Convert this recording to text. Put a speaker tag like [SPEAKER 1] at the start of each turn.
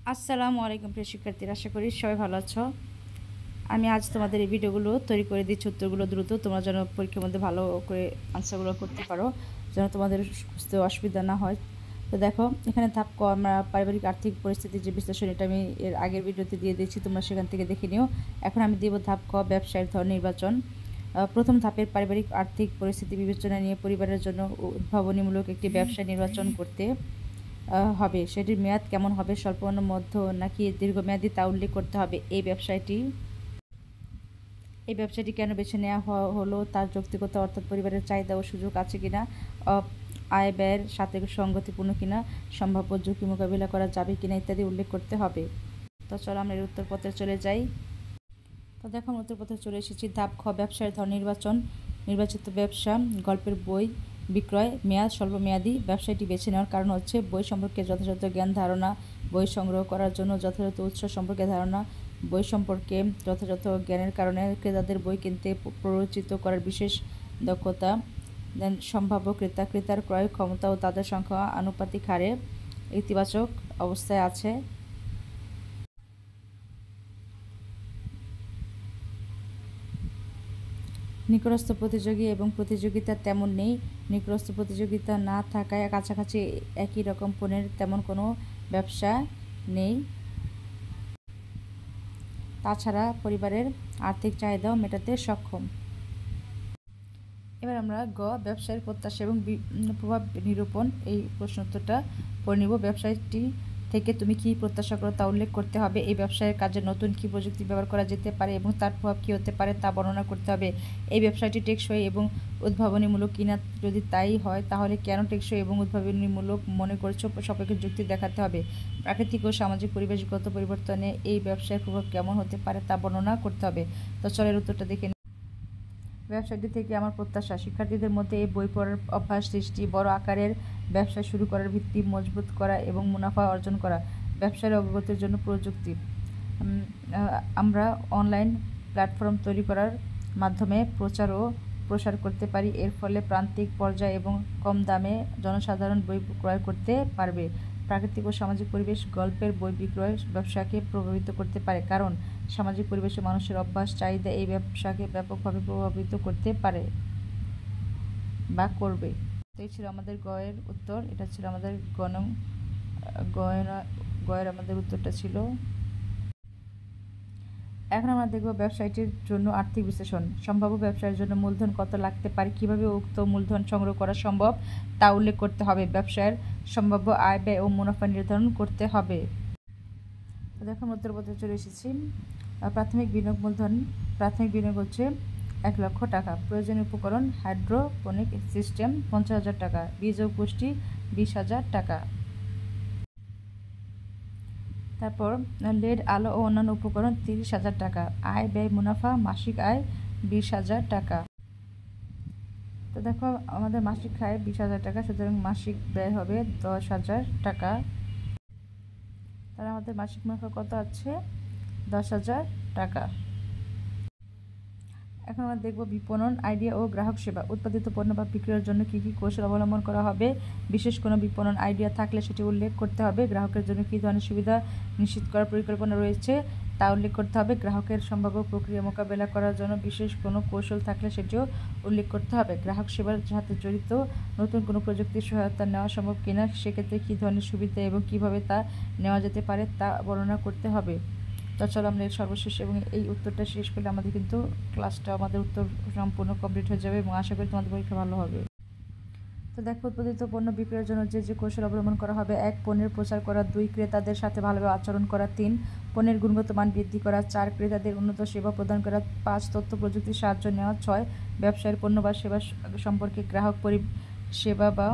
[SPEAKER 1] আসসালামু আলাইকুম প্রিয় শিক্ষার্থীরা, আশা করি সবাই ভালো আছো। আমি আজ তোমাদের এই ভিডিওগুলো তৈরি করে দিচ্ছি, উত্তরগুলো দ্রুত তোমরা যেন পরীক্ষার মধ্যে ভালো করে আনসারগুলো করতে পারো, যেন তোমাদের বুঝতে অসুবিধা না হয়। তো দেখো, এখানে ধাপ ক আমরা পারিবারিক আর্থিক পরিস্থিতির যে বিশ্লেষণ, এটা আমি এর আগের ভিডিওতে দিয়ে দিয়েছি, তোমরা সেখান থেকে দেখে নিও। এখন আমি দেব ধাপ ক, ব্যবসায়ের ধরন নির্বাচন। প্রথম ধাপের পারিবারিক আর্থিক পরিস্থিতি বিবেচনা নিয়ে পরিবারের জন্য উদ্ভাবনীমূলক একটি ব্যবসা নির্বাচন করতে হবে। সেটির মেয়াদ কেমন হবে, স্বল্প মধ্য নাকি দীর্ঘমেয়াদী, তা উল্লেখ করতে হবে। এই ব্যবসাটি কেন বেছে নেওয়া হলো, তার যৌক্তিকতা অর্থাৎ পরিবারের চাহিদা ও সুযোগ আছে কিনা, আয় ব্যয়ের সাথে সঙ্গতিপূর্ণ কিনা, সম্ভাব্য ঝুঁকি মোকাবিলা করা যাবে কিনা ইত্যাদি উল্লেখ করতে হবে। তো চলো আমরা এর উত্তরপত্রে চলে যাই। তো দেখো, আমরা উত্তরপত্রে চলে এসেছি। ধাপ খ, ব্যবসায়ের ধরন নির্বাচন। নির্বাচিত ব্যবসা: গল্পের বই বিক্রয়। মেয়াদ স্বল্পমেয়াদী। ব্যবসাটি বেছে নেওয়ার কারণ হচ্ছে বই সম্পর্কে যথাযথ জ্ঞান ধারণা, বই সংগ্রহ করার জন্য যথাযথ উৎস সম্পর্কে ধারণা, বই সম্পর্কে যথাযথ জ্ঞানের কারণে ক্রেতাদের বই কিনতে প্ররোচিত করার বিশেষ দক্ষতা, দেন সম্ভাব্য ক্রেতার ক্রয় ক্ষমতা ও তাদের সংখ্যা আনুপাতিক হারে ইতিবাচক অবস্থায় আছে। নিকটস্থ প্রতিযোগী এবং প্রতিযোগিতা তেমন নেই। নিকটস্থ প্রতিযোগিতা না থাকায় কাছাকাছি একই রকম পণ্যের তেমন কোনো ব্যবসা নেই। তাছাড়া পরিবারের আর্থিক চাহিদাও মেটাতে সক্ষম। এবার আমরা গ, ব্যবসায়ের প্রত্যাশা এবং প্রভাব নিরূপণ, এই প্রশ্নোত্তরটা পড়ে নিব। ব্যবসায়টি থেকে তুমি কী প্রত্যাশা করো তা উল্লেখ করতে হবে। এই ব্যবসায়ের কাজে নতুন কী প্রযুক্তি ব্যবহার করা যেতে পারে এবং তার প্রভাব কী হতে পারে তা বর্ণনা করতে হবে। এই ব্যবসাটি টেকসই এবং উদ্ভাবনীমূলক কিনা, যদি তাই হয় তাহলে কেন টেকসই এবং উদ্ভাবনীমূলক মনে করছো, সাপেক্ষে যুক্তি দেখাতে হবে। প্রাকৃতিক ও সামাজিক পরিবেশগত পরিবর্তনে এই ব্যবসায়ের প্রভাব কেমন হতে পারে তা বর্ণনা করতে হবে। তো চলের উত্তরটা দেখে। ব্যবসাটি থেকে আমার প্রত্যাশা: শিক্ষার্থীদের মধ্যে এই বই পড়ার অভ্যাস সৃষ্টি, বড় আকারের ব্যবসা শুরু করার ভিত্তি মজবুত করা এবং মুনাফা অর্জন করা। ব্যবসার অগ্রগতির জন্য প্রযুক্তি: আমরা অনলাইন প্ল্যাটফর্ম তৈরি করার মাধ্যমে প্রচার ও প্রসার করতে পারি। এর ফলে প্রান্তিক পর্যায়ে এবং কম দামে জনসাধারণ বই ক্রয় করতে পারবে। প্রাকৃতিক ও সামাজিক পরিবেশ: গল্পের বই বিক্রয় ব্যবসাকে প্রভাবিত করতে পারে, কারণ সামাজিক পরিবেশে মানুষের অভ্যাস চাহিদা এই ব্যবসাকে ব্যাপকভাবে প্রভাবিত করতে পারে বা করবে। তো এই ছিল আমাদের গয়ের উত্তর। এটা ছিল আমাদের গয়ের আমাদের উত্তরটা ছিল। এখন আমরা দেখব ব্যবসায়টির জন্য আর্থিক বিশ্লেষণ। সম্ভাব্য ব্যবসায়ের জন্য মূলধন কত লাগতে পারে, কিভাবে উক্ত মূলধন সংগ্রহ করা সম্ভব তা উল্লেখ করতে হবে। ব্যবসায়ের সম্ভাব্য আয় ব্যয় ও মুনাফা নির্ধারণ করতে হবে। তো দেখো, উত্তরপত্রে চলে এসেছি। প্রাথমিক বিনিয়োগ মূলধন: প্রাথমিক বিনিয়োগ হচ্ছে 1,00,000 টাকা। প্রয়োজনীয় উপকরণ: হাইড্রোপনিক সিস্টেম 50,000 টাকা, বীজ ও পুষ্টি 20,000 টাকা। তারপর লেড, আলো ও অন্যান্য উপকরণ 30,000 টাকা। আয় ব্যয় মুনাফা: মাসিক আয় 20,000 টাকা। তো দেখো, আমাদের মাসিক আয় 20,000 টাকা, সুতরাং মাসিক ব্যয় হবে 10,000 টাকা। তাহলে আমাদের মাসিক মুনাফা কত আছে? 10,000 টাকা। এখন আমরা দেখব বিপণন আইডিয়া ও গ্রাহক সেবা। উৎপাদিত পণ্য বা বিক্রয়ের জন্য কী কী কৌশল অবলম্বন করা হবে। বিশেষ কোনো বিপণন আইডিয়া থাকলে সেটি উল্লেখ করতে হবে। গ্রাহকের জন্য কী ধরনের সুবিধা নিশ্চিত করার পরিকল্পনা রয়েছে তা উল্লেখ করতে হবে। গ্রাহকের সম্ভাব্য প্রক্রিয়া মোকাবেলা করার জন্য বিশেষ কোনো কৌশল থাকলে সেটিও উল্লেখ করতে হবে। গ্রাহক সেবার সাথে জড়িত নতুন কোনো প্রযুক্তির সহায়তা নেওয়া সম্ভব কিনা, সেক্ষেত্রে কী ধরনের সুবিধা এবং কীভাবে তা নেওয়া যেতে পারে তা বর্ণনা করতে হবে। তো চলো আমরা এর সর্বশেষ এবং এই উত্তরটা শেষ করলে আমাদের কিন্তু ক্লাসটা, আমাদের উত্তর সম্পূর্ণ কমপ্লিট হয়ে যাবে এবং আশা করি তোমাদের পরীক্ষা ভালো হবে। তো দেখো, উৎপাদিত পণ্য বিক্রয়ের জন্য যে যে কৌশল অবলম্বন করা হবে: 1. পণ্যের প্রচার করা, 2. ক্রেতাদের সাথে ভালোভাবে আচরণ করা, 3. পণ্যের গুণগত মান বৃদ্ধি করা, 4. ক্রেতাদের উন্নত সেবা প্রদান করা, 5. তথ্য প্রযুক্তির সাহায্য নেওয়া, 6. ব্যবসায়ের পণ্য বা সেবা সম্পর্কে গ্রাহক পরিষেবা বা